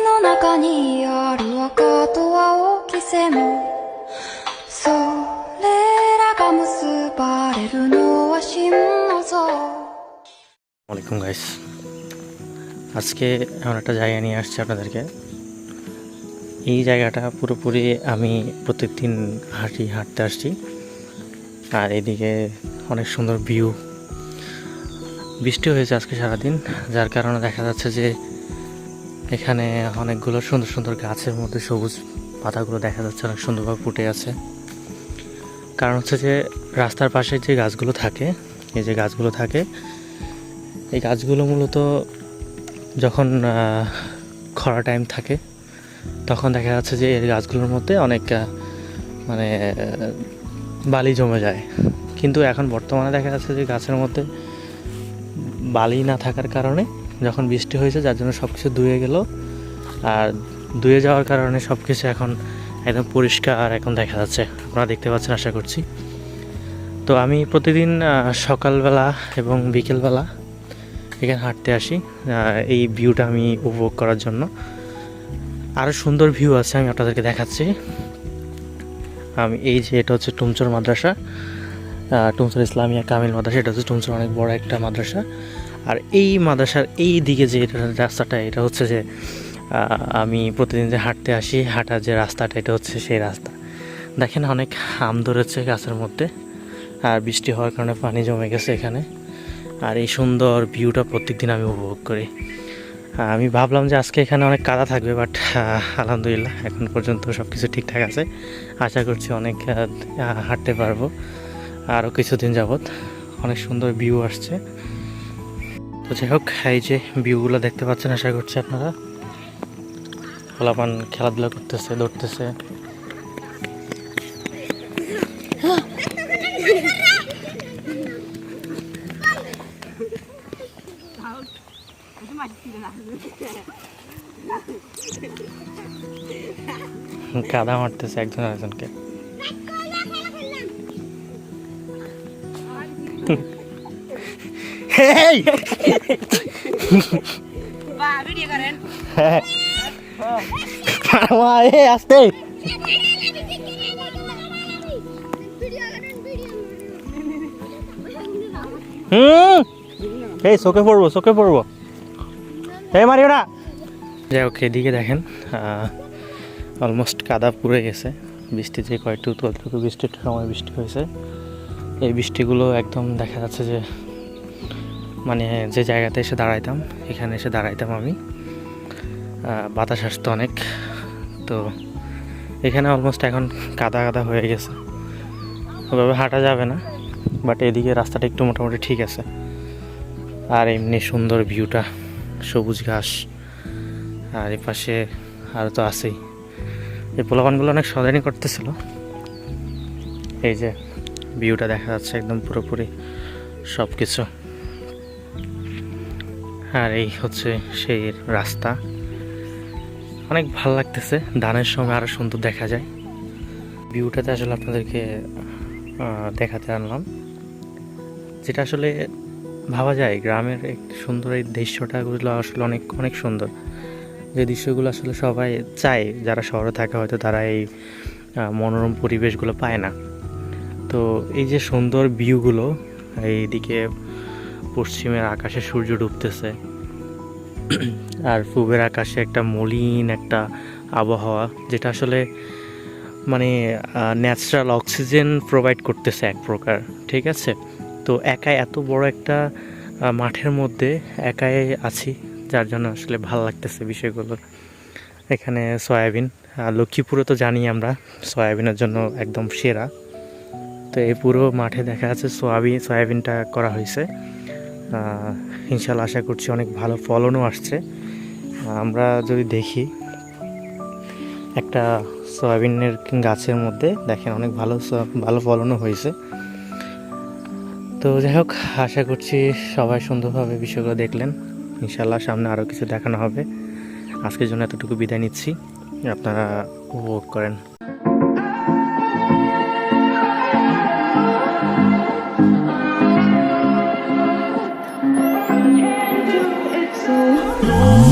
の中にある赤と青き線それらが結ばれるのは真の像ওয়ালাইকুম guys, আজকে এমন একটা জায়গা নিয়ে আসছি আপনাদেরকে। এই জায়গাটা পুরোপুরি আমি প্রত্যেকদিন হাঁটতে আসছি। আর এদিকে অনেক সুন্দর ভিউ। বৃষ্টি হয়েছে আজকে সারাদিন, যার কারণে দেখা যাচ্ছে যে এখানে অনেকগুলো সুন্দর সুন্দর গাছের মধ্যে সবুজ পাতাগুলো দেখা যাচ্ছে, অনেক সুন্দরভাবে ফুটে আছে। কারণ হচ্ছে যে রাস্তার পাশে যে গাছগুলো থাকে, এই যে গাছগুলো থাকে, এই গাছগুলো মূলত যখন খরা টাইম থাকে তখন দেখা যাচ্ছে যে এই গাছগুলোর মধ্যে অনেক মানে বালি জমে যায়। কিন্তু এখন বর্তমানে দেখা যাচ্ছে যে গাছের মধ্যে বালি না থাকার কারণে যখন বৃষ্টি হয়েছে, যার জন্য সব কিছু ধুয়ে গেল। আর ধুয়ে যাওয়ার কারণে সব কিছু এখন একদম পরিষ্কার এখন দেখা যাচ্ছে, আপনারা দেখতে পাচ্ছেন আশা করছি। তো আমি প্রতিদিন সকালবেলা এবং বিকেলবেলা এখানে হাঁটতে আসি এই ভিউটা আমি উপভোগ করার জন্য। আরও সুন্দর ভিউ আছে, আমি আপনাদেরকে দেখাচ্ছি। আমি এই যে এটা হচ্ছে টুমচর মাদ্রাসা, টুমচর ইসলামিয়া কামিল মাদ্রাসা। এটা হচ্ছে টুমচর অনেক বড় একটা মাদ্রাসা। আর এই মাদ্রাসার এই দিকে যে রাস্তাটা, এটা হচ্ছে যে আমি প্রতিদিন যে হাঁটতে আসি, হাঁটার যে রাস্তাটা, এটা হচ্ছে সেই রাস্তা। দেখেন অনেক আম ধরেছে গাছের মধ্যে, আর বৃষ্টি হওয়ার কারণে পানি জমে গেছে এখানে। আর এই সুন্দর ভিউটা প্রত্যেকদিন আমি উপভোগ করি। আমি ভাবলাম যে আজকে এখানে অনেক কাদা থাকবে, বাট আলহামদুলিল্লাহ এখন পর্যন্ত সব কিছু ঠিকঠাক আছে। আশা করছি অনেক হাঁটতে পারবো আরও কিছুদিন যাবৎ। অনেক সুন্দর ভিউ আসছে। তো যাই হোক, এই যে ভিউগুলো দেখতে পাচ্ছেন, আশা করছি আপনারা। পোলাপান খেলাধুলা করতেছে, দৌড়তেছে। কাদা মারতেছে একজন আরেকজনকে। আসতে এই চোখে পড়বো এই মারিও না। যাই হোক, এদিকে দেখেন অলমোস্ট কাদা পুড়ে গেছে। বৃষ্টি যে কয়েকটু বৃষ্টির সময় বৃষ্টি হয়েছে, এই বৃষ্টিগুলো একদম দেখা যাচ্ছে যে মানে যে জায়গাতে এসে দাঁড়াইতাম, এখানে এসে দাঁড়াইতাম আমি, বাতাস আসতো অনেক। তো এখানে অলমোস্ট এখন কাদা হয়ে গেছে, ওভাবে হাঁটা যাবে না, বাট এদিকে রাস্তাটা একটু মোটামুটি ঠিক আছে। আর এমনি সুন্দর ভিউটা, সবুজ ঘাস, আর এই পাশে আরও তো আছেই। এই পোলাপানগুলো অনেক সদানি করতেছিল। এই যে ভিউটা দেখা যাচ্ছে একদম পুরোপুরি সব কিছু। আর এই হচ্ছে সেই রাস্তা, অনেক ভালো লাগতেছে। ধানের সময় আরও সুন্দর দেখা যায়। ভিউটাতে আসলে আপনাদেরকে দেখাতে আনলাম, যেটা আসলে ভাবা যায় গ্রামের এক সুন্দর এই দৃশ্যটাগুলো আসলে অনেক অনেক সুন্দর। যে দৃশ্যগুলো আসলে সবাই চায়, যারা শহরে থাকে হয়তো তারা এই মনোরম পরিবেশগুলো পায় না। তো এই যে সুন্দর ভিউগুলো, এইদিকে পশ্চিমের আকাশে সূর্য ডুবতেছে, আর পূবের আকাশে একটা মলিন একটা আবহাওয়া, যেটা আসলে মানে ন্যাচারাল অক্সিজেন প্রোভাইড করতেছে এক প্রকার, ঠিক আছে। তো একাই এত বড় একটা মাঠের মধ্যে একাই আছি, যার জন্য আসলে ভালো লাগতেছে বিষয়গুলো। এখানে সয়াবিন, লক্ষ্মীপুরে তো জানি আমরা সয়াবিনের জন্য একদম সেরা। তো এই পুরো মাঠে দেখা যাচ্ছে সয়াবিনটা করা হয়েছে। ইনশাল্লাহ আশা করছি অনেক ভালো ফলনও আসছে। আমরা যদি দেখি একটা সয়াবিনের গাছের মধ্যে দেখেন অনেক ভালো ফলনও হয়েছে। তো যাই হোক, আশা করছি সবাই সুন্দরভাবে বিষয়গুলো দেখলেন। ইনশাল্লাহ সামনে আরও কিছু দেখানো হবে। আজকের জন্য এতটুকু বিদায় নিচ্ছি, আপনারা উপভোগ করেন।「